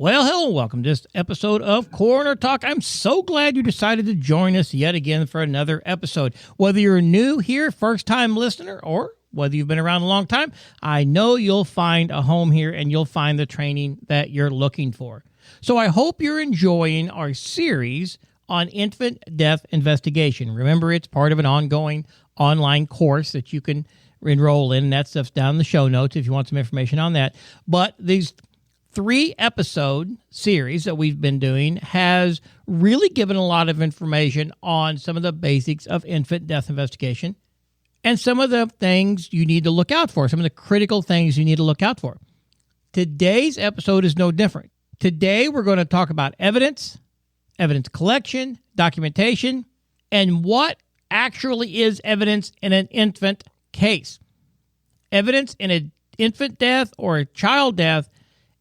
Well, hello, welcome to this episode of Coroner Talk. I'm so glad you decided to join us yet again for another episode. Whether you're new here, first-time listener, or whether you've been around a long time, I know you'll find a home here and you'll find the training that you're looking for. So I hope you're enjoying our series on infant death investigation. Remember, it's part of an ongoing online course that you can enroll in. That stuff's down in the show notes if you want some information on that. But these 3-episode series that we've been doing has really given a lot of information on some of the basics of infant death investigation and some of the things you need to look out for, some of the critical things you need to look out for. Today's episode is no different. Today we're going to talk about evidence collection, documentation, and what actually is evidence in an infant case. Evidence in an infant death or a child death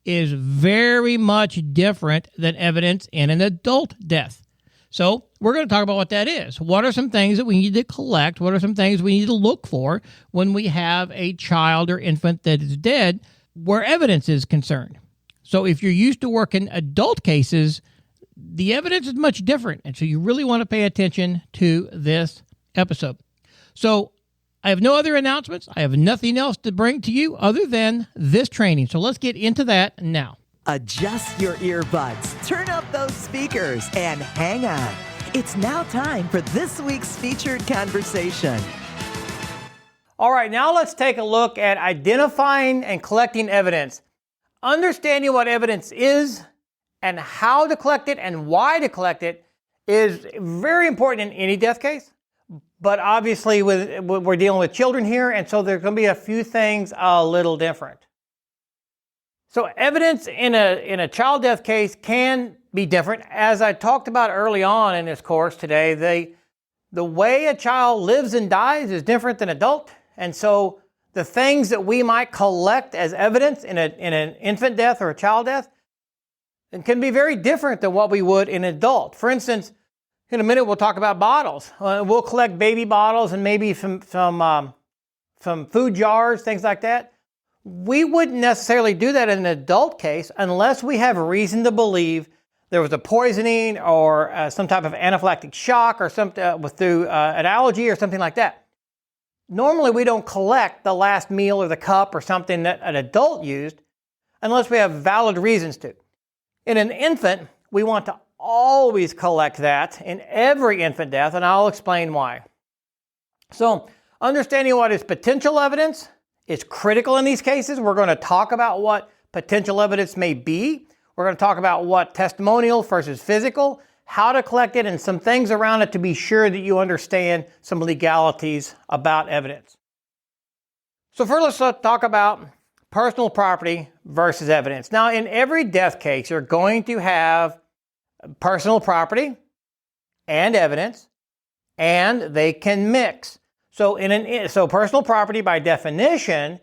is very much different than evidence in an adult death. So we're going to talk about what that is. What are some things that we need to collect? What are some things we need to look for when we have a child or infant that is dead where evidence is concerned? So if you're used to working adult cases, the evidence is much different. And so you really want to pay attention to this episode. So I have no other announcements. I have nothing else to bring to you other than this training. So let's get into that now. Adjust your earbuds, turn up those speakers, and hang on. It's now time for this week's featured conversation. All right, now let's take a look at identifying and collecting evidence. Understanding what evidence is and how to collect it and why to collect it is very important in any death case. But obviously, we're dealing with children here, and so there's going to be a few things a little different. So evidence in a child death case can be different. As I talked about early on in this course today, the way a child lives and dies is different than adult. And so the things that we might collect as evidence in an infant death or a child death can be very different than what we would in an adult. For instance, in a minute, we'll talk about bottles. We'll collect baby bottles and maybe some food jars, things like that. We wouldn't necessarily do that in an adult case unless we have reason to believe there was a poisoning or some type of anaphylactic shock or through an allergy or something like that. Normally, we don't collect the last meal or the cup or something that an adult used unless we have valid reasons to. In an infant, we want to always collect that in every infant death, and I'll explain why. So, understanding what is potential evidence is critical in these cases. We're going to talk about what potential evidence may be. We're going to talk about what testimonial versus physical, how to collect it, and some things around it to be sure that you understand some legalities about evidence. So first, let's talk about personal property versus evidence. Now, in every death case, you're going to have personal property and evidence, and they can mix. So personal property by definition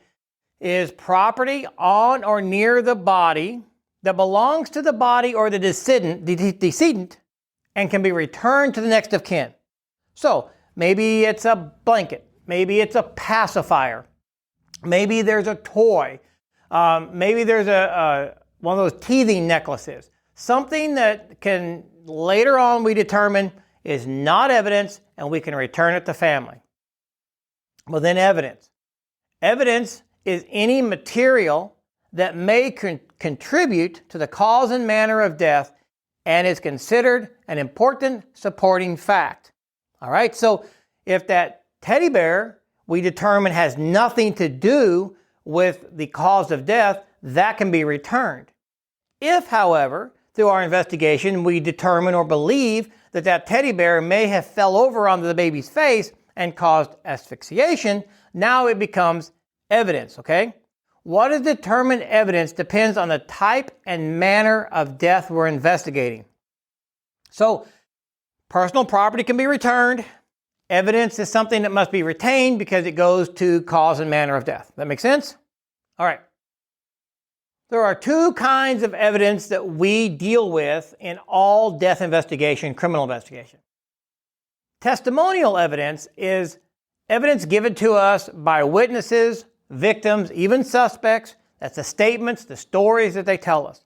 is property on or near the body that belongs to the body or the decedent and can be returned to the next of kin. So maybe it's a blanket, maybe it's a pacifier, maybe there's a toy, maybe there's one of those teething necklaces. Something that can later on we determine is not evidence and we can return it to family. Well, then evidence. Evidence is any material that may contribute to the cause and manner of death and is considered an important supporting fact. All right, so if that teddy bear we determine has nothing to do with the cause of death, that can be returned. If, however, through our investigation, we determine or believe that teddy bear may have fell over onto the baby's face and caused asphyxiation, now it becomes evidence, okay? What is determined evidence depends on the type and manner of death we're investigating. So, personal property can be returned. Evidence is something that must be retained because it goes to cause and manner of death. That make sense? All right. There are two kinds of evidence that we deal with in all death investigation, criminal investigation. Testimonial evidence is evidence given to us by witnesses, victims, even suspects. That's the statements, the stories that they tell us.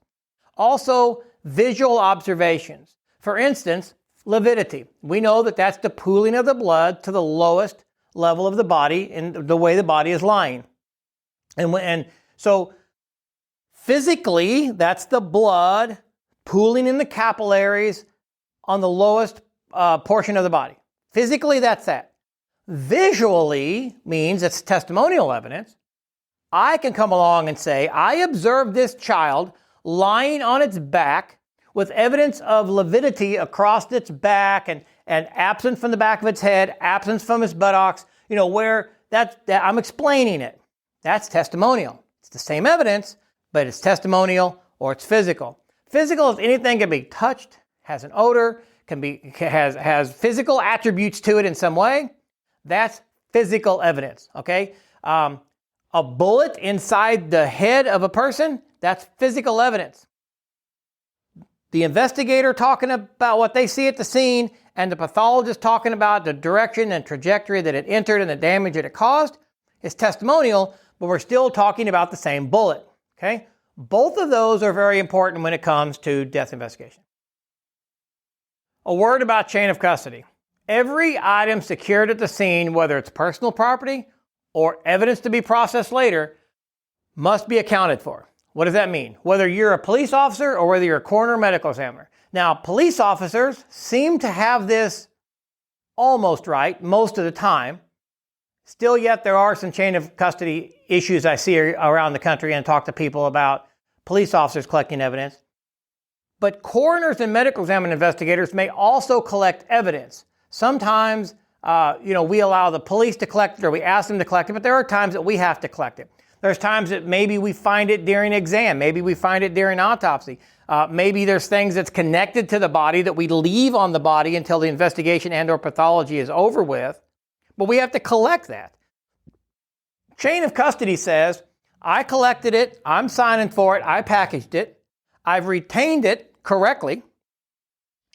Also, visual observations. For instance, lividity. We know that that's the pooling of the blood to the lowest level of the body in the way the body is lying. And so physically, that's the blood pooling in the capillaries on the lowest portion of the body. Physically, that's that. Visually means it's testimonial evidence. I can come along and say, I observed this child lying on its back with evidence of lividity across its back and absent from the back of its head, absence from its buttocks, where that I'm explaining it. That's testimonial. It's the same evidence, but it's testimonial or it's physical. Physical is anything can be touched, has an odor, has physical attributes to it in some way. That's physical evidence, okay? A bullet inside the head of a person, that's physical evidence. The investigator talking about what they see at the scene and the pathologist talking about the direction and trajectory that it entered and the damage that it caused is testimonial, but we're still talking about the same bullet, okay? Both of those are very important when it comes to death investigation. A word about chain of custody. Every item secured at the scene, whether it's personal property or evidence to be processed later, must be accounted for. What does that mean? Whether you're a police officer or whether you're a coroner or medical examiner. Now, police officers seem to have this almost right most of the time. Still yet, there are some chain of custody issues I see around the country and talk to people about police officers collecting evidence. But coroners and medical examiner investigators may also collect evidence. Sometimes, we allow the police to collect it or we ask them to collect it, but there are times that we have to collect it. There's times that maybe we find it during exam. Maybe we find it during autopsy. Maybe there's things that's connected to the body that we leave on the body until the investigation and or pathology is over with. But we have to collect that. Chain of custody says, I collected it, I'm signing for it, I packaged it, I've retained it correctly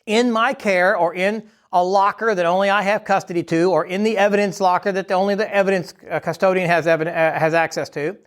in my care or in a locker that only I have custody to, or in the evidence locker that only the evidence custodian has access to.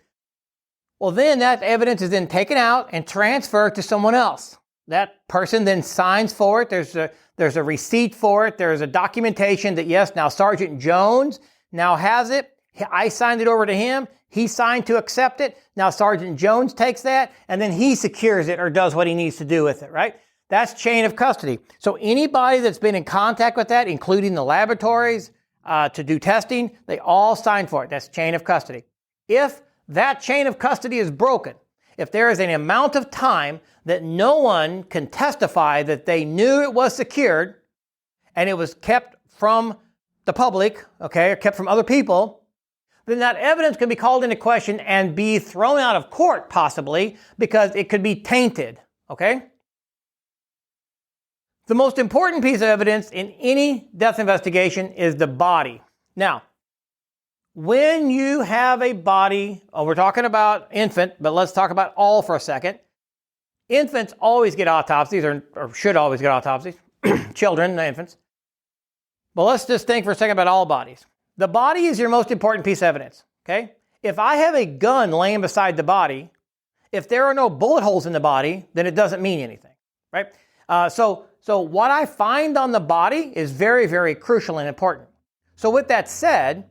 Well, then that evidence is then taken out and transferred to someone else. That person then signs for it. There's a receipt for it. There's a documentation that, yes, now Sergeant Jones now has it. I signed it over to him. He signed to accept it. Now Sergeant Jones takes that, and then he secures it or does what he needs to do with it, right? That's chain of custody. So anybody that's been in contact with that, including the laboratories to do testing, they all sign for it. That's chain of custody. If that chain of custody is broken, if there is an amount of time that no one can testify that they knew it was secured and it was kept from the public, okay, or kept from other people, then that evidence can be called into question and be thrown out of court possibly because it could be tainted, okay? The most important piece of evidence in any death investigation is the body. Now, when you have a body, we're talking about infant, but let's talk about all for a second. Infants always get autopsies, or should always get autopsies. Children, the infants. But let's just think for a second about all bodies. The body is your most important piece of evidence, okay? If I have a gun laying beside the body, if there are no bullet holes in the body, then it doesn't mean anything, right? So what I find on the body is very, very crucial and important. So with that said,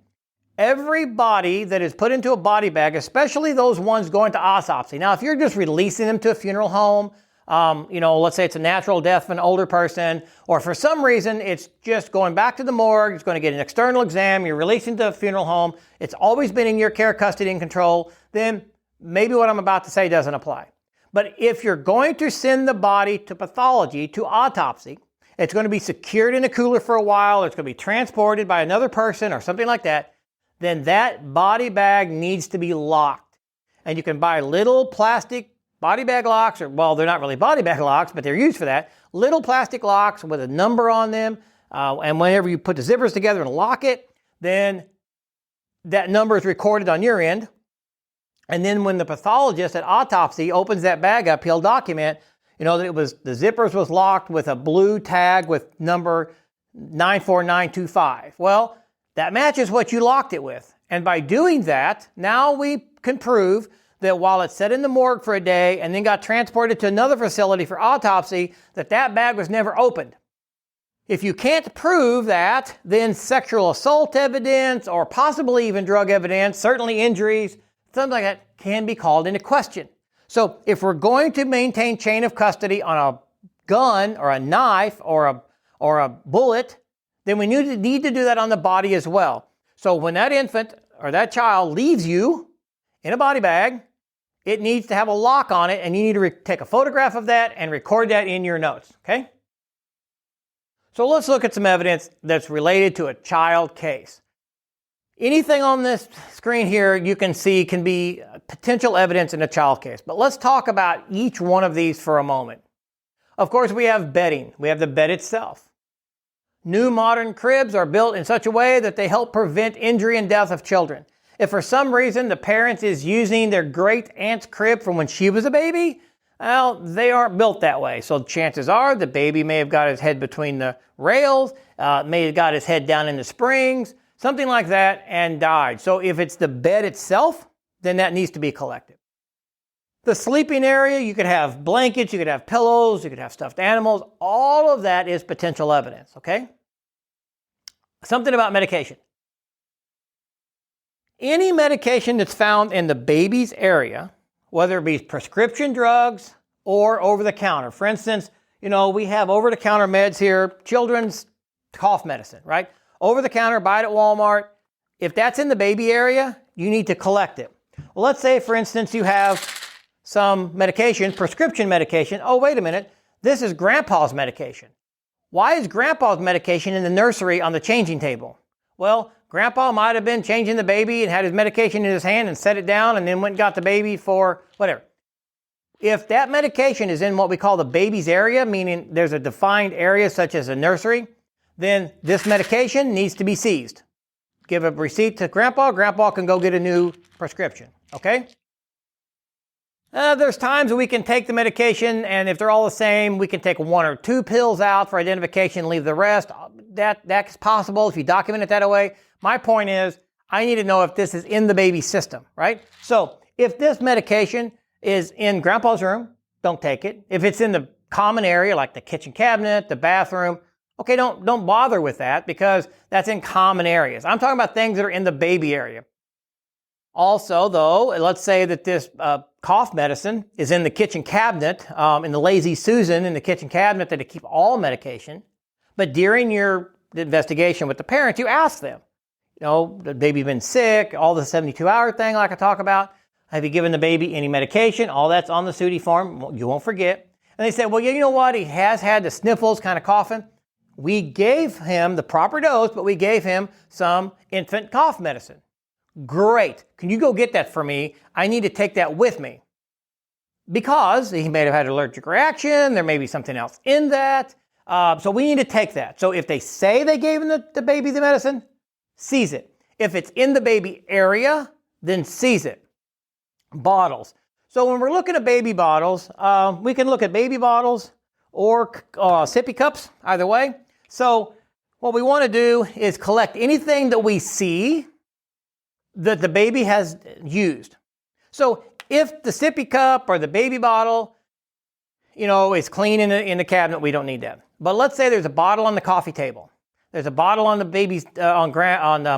every body that is put into a body bag, especially those ones going to autopsy. Now, if you're just releasing them to a funeral home, let's say it's a natural death of an older person, or for some reason it's just going back to the morgue, it's going to get an external exam, you're releasing to a funeral home, it's always been in your care, custody, and control, then maybe what I'm about to say doesn't apply. But if you're going to send the body to pathology, to autopsy, it's going to be secured in a cooler for a while, it's going to be transported by another person or something like that, then that body bag needs to be locked. And you can buy little plastic body bag locks, they're not really body bag locks, but they're used for that. Little plastic locks with a number on them, and whenever you put the zippers together and lock it, then that number is recorded on your end. And then when the pathologist at autopsy opens that bag up, he'll document, that the zippers was locked with a blue tag with number 94925. Well, that matches what you locked it with. And by doing that, now we can prove that while it sat in the morgue for a day and then got transported to another facility for autopsy, that bag was never opened. If you can't prove that, then sexual assault evidence or possibly even drug evidence, certainly injuries, something like that, can be called into question. So if we're going to maintain chain of custody on a gun or a knife or a bullet, then we need to do that on the body as well. So when that infant or that child leaves you in a body bag, it needs to have a lock on it, and you need to take a photograph of that and record that in your notes, okay? So let's look at some evidence that's related to a child case. Anything on this screen here you can see can be potential evidence in a child case, but let's talk about each one of these for a moment. Of course, we have bedding. We have the bed itself. New modern cribs are built in such a way that they help prevent injury and death of children. If for some reason the parent is using their great aunt's crib from when she was a baby, well, they aren't built that way. So chances are the baby may have got his head between the rails, may have got his head down in the springs, something like that, and died. So if it's the bed itself, then that needs to be collected. The sleeping area, you could have blankets, you could have pillows, you could have stuffed animals. All of that is potential evidence, okay? Something about medication. Any medication that's found in the baby's area, whether it be prescription drugs or over-the-counter. For instance, we have over-the-counter meds here, children's cough medicine, right? Over-the-counter, buy it at Walmart. If that's in the baby area, you need to collect it. Well, let's say, for instance, you have some medication, prescription medication. Oh, wait a minute. This is grandpa's medication. Why is grandpa's medication in the nursery on the changing table? Well, grandpa might have been changing the baby and had his medication in his hand and set it down and then went and got the baby for whatever. If that medication is in what we call the baby's area, meaning there's a defined area such as a nursery, then this medication needs to be seized. Give a receipt to grandpa. Grandpa can go get a new prescription, okay? There's times we can take the medication, and if they're all the same, we can take 1 or 2 pills out for identification and leave the rest. That's possible if you document it that way. My point is, I need to know if this is in the baby's system, right? So if this medication is in grandpa's room, don't take it. If it's in the common area, like the kitchen cabinet, the bathroom, okay, don't bother with that because that's in common areas. I'm talking about things that are in the baby area. Also, though, let's say that this cough medicine is in the kitchen cabinet, in the Lazy Susan in the kitchen cabinet that to keep all medication. But during your investigation with the parents, you ask them, the baby's been sick, all the 72-hour thing like I talk about. Have you given the baby any medication? All that's on the SUDI form. You won't forget. And they said, well, you know what? He has had the sniffles, kind of coughing. We gave him the proper dose, but we gave him some infant cough medicine. Great. Can you go get that for me? I need to take that with me. Because he may have had an allergic reaction. There may be something else in that. So we need to take that. So if they say they gave him the baby the medicine, seize it. If it's in the baby area, then seize it. Bottles. So when we're looking at baby bottles, we can look at baby bottles or sippy cups, either way. So what we want to do is collect anything that we see that the baby has used. So if the sippy cup or the baby bottle, is clean in the cabinet, we don't need that. But let's say there's a bottle on the coffee table. There's a bottle on the baby's on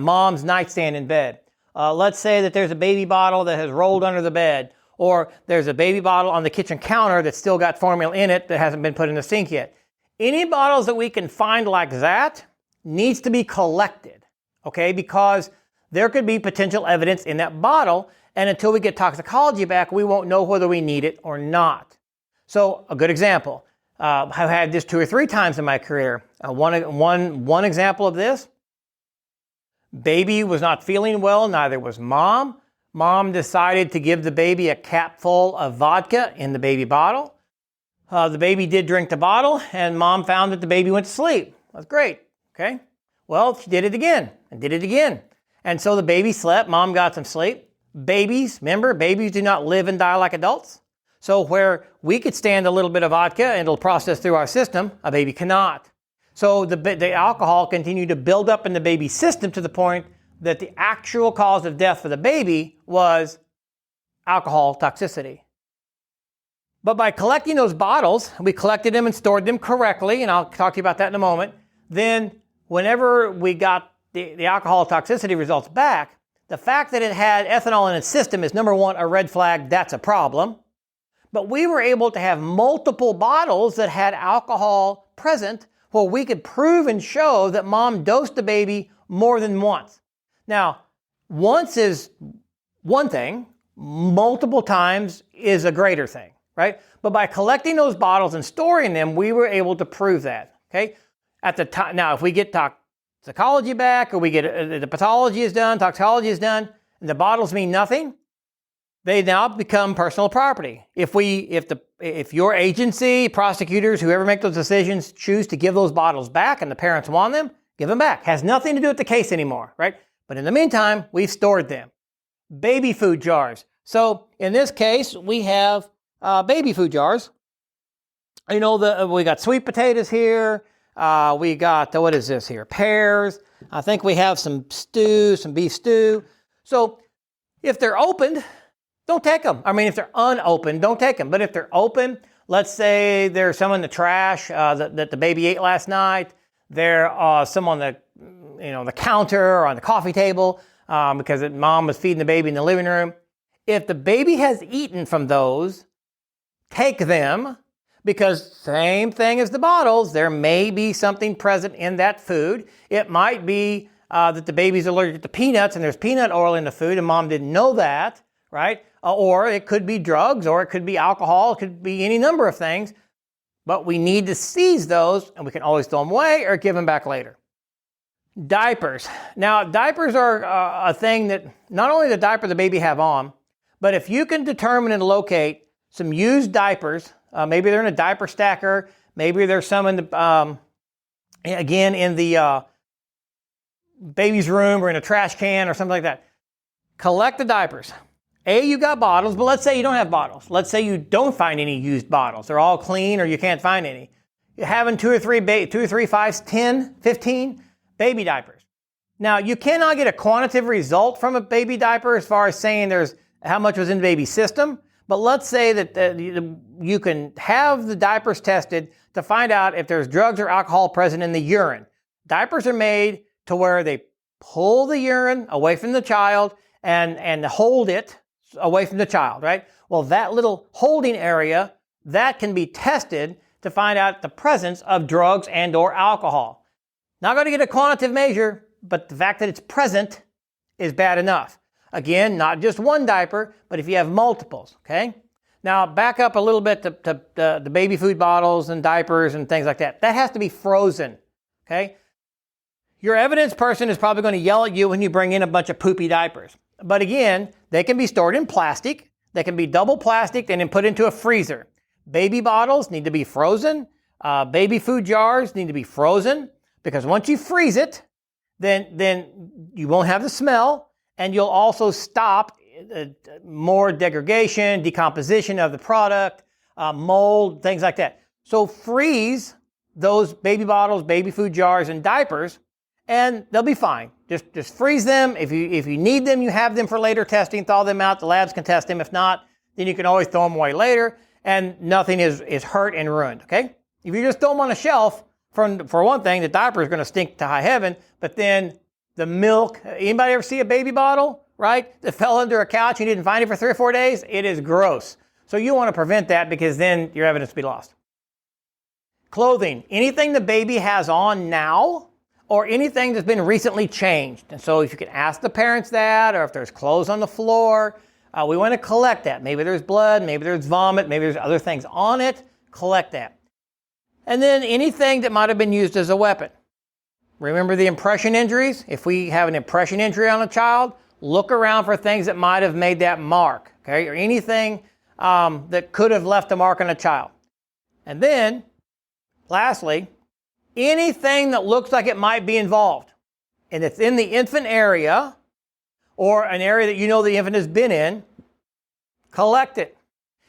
mom's nightstand in bed. Let's say that there's a baby bottle that has rolled under the bed, or there's a baby bottle on the kitchen counter that's still got formula in it that hasn't been put in the sink yet. Any bottles that we can find like that needs to be collected, okay? Because there could be potential evidence in that bottle, and until we get toxicology back, we won't know whether we need it or not. So a good example, I've had this 2 or 3 times in my career. One example of this, baby was not feeling well, neither was mom. Mom decided to give the baby a cap full of vodka in the baby bottle. The baby did drink the bottle, and mom found that the baby went to sleep. That's great, okay? Well, she did it again, and did it again. And so the baby slept, mom got some sleep. Babies, remember, babies do not live and die like adults. So where we could stand a little bit of vodka and it'll process through our system, a baby cannot. So the alcohol continued to build up in the baby's system to the point that the actual cause of death for the baby was alcohol toxicity. But by collecting those bottles, we collected them and stored them correctly, and I'll talk to you about that in a moment. Then whenever we got the alcohol toxicity results back, the fact that it had ethanol in its system is, number one, a red flag. That's a problem. But we were able to have multiple bottles that had alcohol present where we could prove and show that mom dosed the baby more than once. Now, once is one thing, multiple times is a greater thing, right? But by collecting those bottles and storing them, we were able to prove that, okay? At the time, now if we get toxicology back, or we get the pathology is done, toxicology is done, and the bottles mean nothing, they now become personal property. If your agency, prosecutors, whoever make those decisions, choose to give those bottles back and the parents want them, give them back. Has nothing to do with the case anymore, right? But in the meantime, we've stored them. Baby food jars. So in this case, we have baby food jars. You know, we got sweet potatoes here. We got, what is this here? Pears. I think we have some stew, some beef stew. So if they're opened, don't take them. I mean, if they're unopened, don't take them. But if they're open, let's say there's some in the trash that the baby ate last night. There are some on the counter or on the coffee table because mom was feeding the baby in the living room. If the baby has eaten from those, take them, because same thing as the bottles, there may be something present in that food. It might be that the baby's allergic to peanuts and there's peanut oil in the food and mom didn't know that, right? Or it could be drugs, or it could be alcohol, it could be any number of things. But we need to seize those, and we can always throw them away or give them back later. Diapers. Now, diapers are a thing that not only the diaper the baby have on, but if you can determine and locate some used diapers, maybe they're in a diaper stacker, maybe there's some in the, again, in the baby's room or in a trash can or something like that. Collect the diapers. You got bottles, but let's say you don't have bottles. Let's say you don't find any used bottles. They're all clean or you can't find any. You're having 2 or 3, 5, 10, 15 baby diapers. Now, you cannot get a quantitative result from a baby diaper as far as saying there's how much was in the baby's system, but let's say that you can have the diapers tested to find out if there's drugs or alcohol present in the urine. Diapers are made to where they pull the urine away from the child and hold it away from the child, right? Well, that little holding area, that can be tested to find out the presence of drugs and or alcohol. Not going to get a quantitative measure, but the fact that it's present is bad enough. Again, not just one diaper, but if you have multiples, okay? Now, back up a little bit to the baby food bottles and diapers and things like that. That has to be frozen, okay? Your evidence person is probably going to yell at you when you bring in a bunch of poopy diapers. But again, they can be stored in plastic. They can be double plastic and then put into a freezer. Baby bottles need to be frozen. Baby food jars need to be frozen, because once you freeze it, then you won't have the smell, and you'll also stop more degradation, decomposition of the product, mold, things like that. So freeze those baby bottles, baby food jars, and diapers, and they'll be fine. Just freeze them. If you need them, you have them for later testing. Thaw them out. The labs can test them. If not, then you can always throw them away later, and nothing is hurt and ruined, okay? If you just throw them on a shelf, for one thing, the diaper is going to stink to high heaven, but then the milk, anybody ever see a baby bottle, right, that fell under a couch and you didn't find it for 3 or 4 days? It is gross. So you want to prevent that, because then your evidence will be lost. Clothing. Anything the baby has on now, or anything that's been recently changed. And so if you can ask the parents that, or if there's clothes on the floor, we want to collect that. Maybe there's blood, maybe there's vomit, maybe there's other things on it. Collect that. And then anything that might have been used as a weapon. Remember the impression injuries? If we have an impression injury on a child, look around for things that might have made that mark, okay? Or anything that could have left a mark on a child. And then, lastly, anything that looks like it might be involved, and it's in the infant area, or an area that you know the infant has been in, collect it.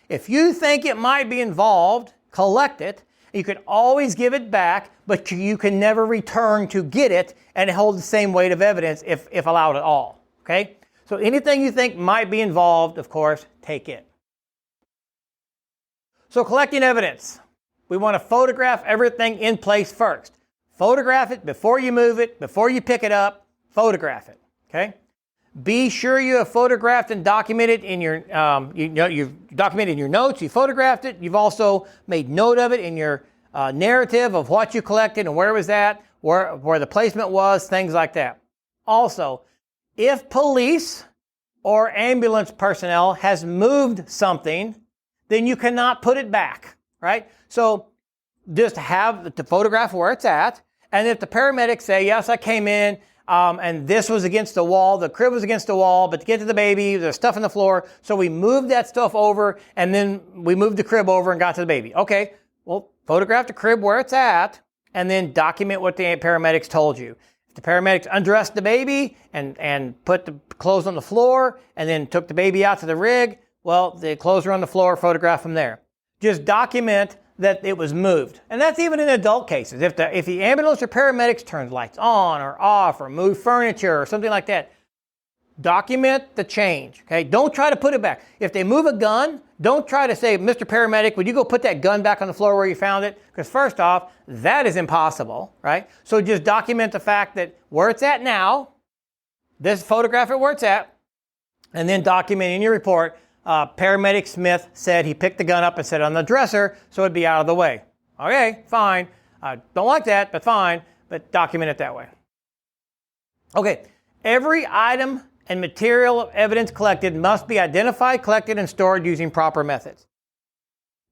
If you think it might be involved, collect it. You can always give it back, but you can never return to get it and hold the same weight of evidence if allowed at all, okay? So anything you think might be involved, of course, take it. So collecting evidence. We want to photograph everything in place first. Photograph it before you move it, before you pick it up, photograph it, okay? Be sure you have photographed and documented in your, you've documented in your notes, you photographed it, you've also made note of it in your narrative of what you collected and where it was at, where the placement was, things like that. Also, if police or ambulance personnel has moved something, then you cannot put it back, right? So just have the photograph where it's at, and if the paramedics say, yes, I came in, and this was against the wall, the crib was against the wall, but to get to the baby, there's stuff on the floor, so we moved that stuff over, and then we moved the crib over and got to the baby. Okay, well, photograph the crib where it's at, and then document what the paramedics told you. If the paramedics undressed the baby and put the clothes on the floor, and then took the baby out to the rig, well, the clothes are on the floor, photograph them there. Just document that it was moved. And that's even in adult cases. If the ambulance or paramedics turns lights on or off or move furniture or something like that, document the change, okay? Don't try to put it back. If they move a gun, don't try to say, Mr. Paramedic, would you go put that gun back on the floor where you found it? Because first off, that is impossible, right? So just document the fact that where it's at now, this photograph it where it's at, and then document in your report, Paramedic Smith said he picked the gun up and set it on the dresser so it'd be out of the way. Okay, fine. I don't like that, but fine. But document it that way. Okay, every item and material of evidence collected must be identified, collected, and stored using proper methods.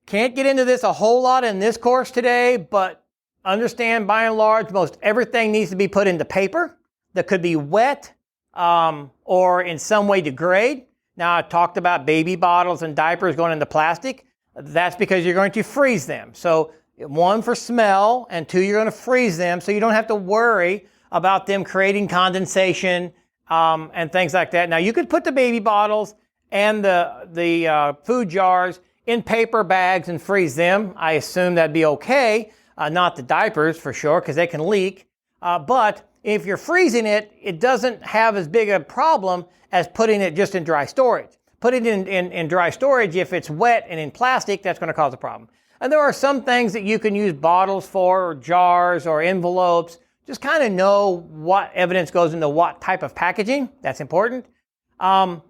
Can't get into this a whole lot in this course today, but understand by and large, most everything needs to be put into paper that could be wet or in some way degrade. Now, I talked about baby bottles and diapers going into plastic. That's because you're going to freeze them. So, one, for smell, and two, you're going to freeze them so you don't have to worry about them creating condensation and things like that. Now, you could put the baby bottles and the food jars in paper bags and freeze them. I assume that'd be okay. Not the diapers, for sure, because they can leak. But if you're freezing it, it doesn't have as big a problem as putting it just in dry storage. Putting it in dry storage, if it's wet and in plastic, that's going to cause a problem. And there are some things that you can use bottles for, or jars, or envelopes. Just kind of know what evidence goes into what type of packaging. That's important.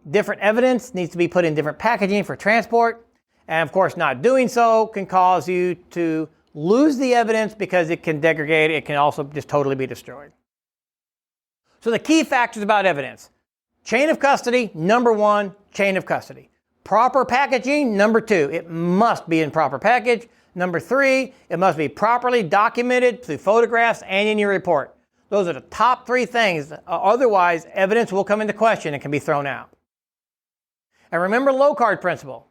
Different evidence needs to be put in different packaging for transport. And of course, not doing so can cause you to lose the evidence because it can degrade. It can also just totally be destroyed. So the key factors about evidence. Chain of custody, number one, chain of custody. Proper packaging, number two, it must be in proper package. Number three, it must be properly documented through photographs and in your report. Those are the top three things. Otherwise, evidence will come into question and can be thrown out. And remember low card principle,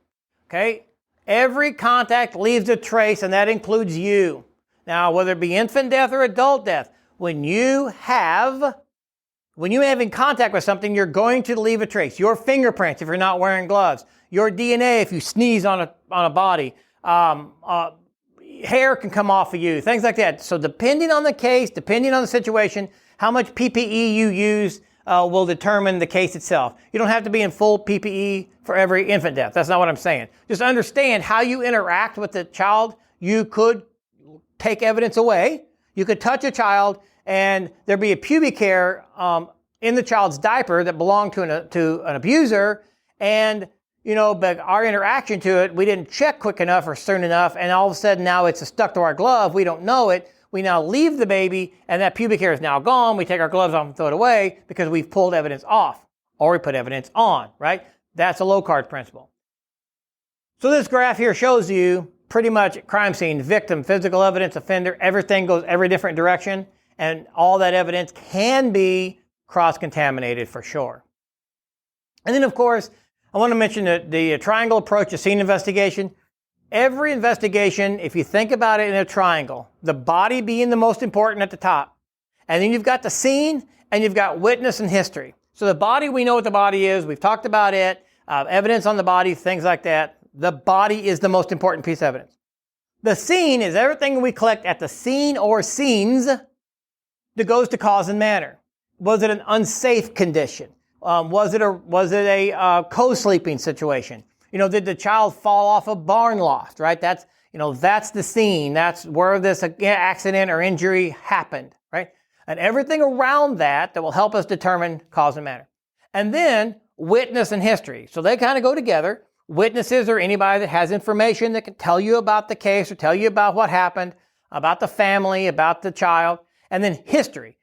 okay? Every contact leaves a trace, and that includes you. Now, whether it be infant death or adult death, when you have in contact with something, you're going to leave a trace. Your fingerprints, if you're not wearing gloves. Your DNA, if you sneeze on a body. Hair can come off of you. Things like that. So depending on the case, depending on the situation, how much PPE you use will determine the case itself. You don't have to be in full PPE for every infant death. That's not what I'm saying. Just understand how you interact with the child. You could take evidence away. You could touch a child and there'd be a pubic hair in the child's diaper that belonged to an abuser, and but our interaction to it, we didn't check quick enough or soon enough, and all of a sudden now it's stuck to our glove. We don't know it. We now leave the baby, and that pubic hair is now gone. We take our gloves off and throw it away because we've pulled evidence off, or we put evidence on, right? That's a low card principle. So this graph here shows you pretty much crime scene, victim, physical evidence, offender, everything goes every different direction. And all that evidence can be cross-contaminated for sure. And then, of course, I want to mention the triangle approach to scene investigation. Every investigation, if you think about it in a triangle, the body being the most important at the top, and then you've got the scene, and you've got witness and history. So the body, we know what the body is. We've talked about it. Evidence on the body, things like that. The body is the most important piece of evidence. The scene is everything we collect at the scene or scenes that goes to cause and manner. Was it an unsafe condition? Was it a co-sleeping situation? Did the child fall off a barn loft, right? That's the scene. That's where this accident or injury happened, right? And everything around that will help us determine cause and manner. And then witness and history. So they kind of go together. Witnesses are anybody that has information that can tell you about the case or tell you about what happened, about the family, about the child. And then history.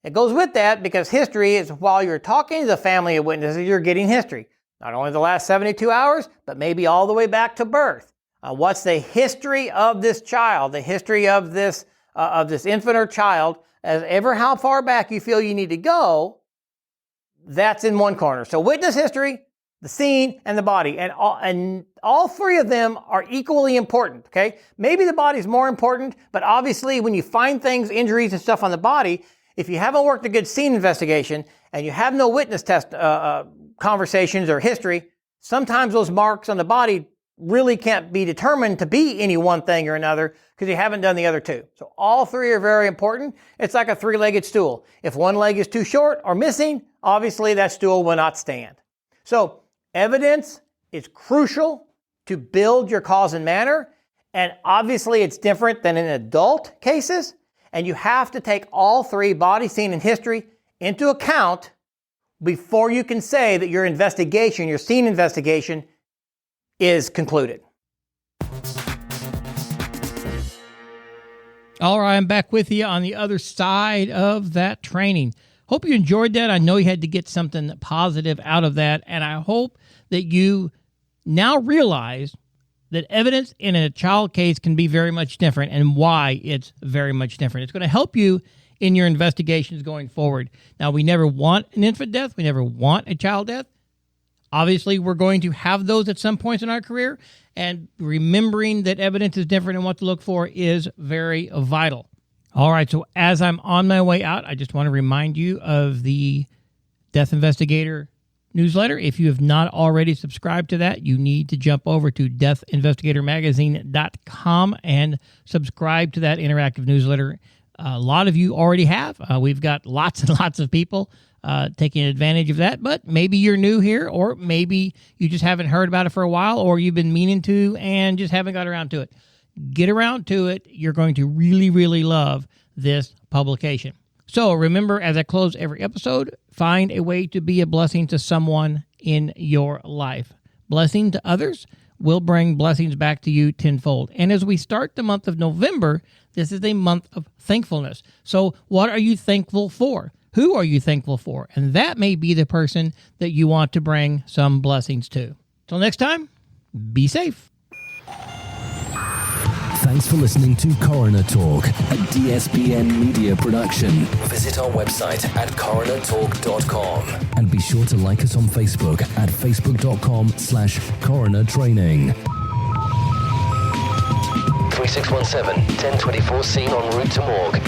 It goes with that because history is while you're talking to the family of witnesses, you're getting history. Not only the last 72 hours, but maybe all the way back to birth. What's the history of this child, the history of this infant or child, how far back you feel you need to go, that's in one corner. So witness history, the scene, and the body. And all three of them are equally important, okay? Maybe the body's more important, but obviously when you find things, injuries and stuff on the body, if you haven't worked a good scene investigation and you have no witness test conversations or history, sometimes those marks on the body really can't be determined to be any one thing or another because you haven't done the other two. So all three are very important. It's like a three-legged stool. If one leg is too short or missing, obviously that stool will not stand. So evidence is crucial to build your cause and manner, and obviously it's different than in adult cases. And you have to take all three, body, scene, and history, into account before you can say that your investigation, your scene investigation, is concluded. All right, I'm back with you on the other side of that training. Hope you enjoyed that. I know you had to get something positive out of that, and I hope that you now realize that evidence in a child case can be very much different and why it's very much different. It's going to help you in your investigations going forward. Now, we never want an infant death. We never want a child death. Obviously, we're going to have those at some points in our career, and remembering that evidence is different and what to look for is very vital. All right, so as I'm on my way out, I just want to remind you of the Death Investigator newsletter. If you have not already subscribed to that, you need to jump over to deathinvestigatormagazine.com and subscribe to that interactive newsletter. A lot of you already have. We've got lots and lots of people taking advantage of that, but maybe you're new here, or maybe you just haven't heard about it for a while, or you've been meaning to and just haven't got around to it. Get around to it. You're going to really, really love this publication. So remember, as I close every episode, find a way to be a blessing to someone in your life. Blessing to others will bring blessings back to you tenfold. And as we start the month of November, this is a month of thankfulness. So what are you thankful for? Who are you thankful for? And that may be the person that you want to bring some blessings to. Till next time, be safe. Thanks for listening to Coroner Talk, a DSPN media production. Visit our website at coronertalk.com. And be sure to like us on Facebook at facebook.com/coronertraining. 3617 1024 scene en route to morgue.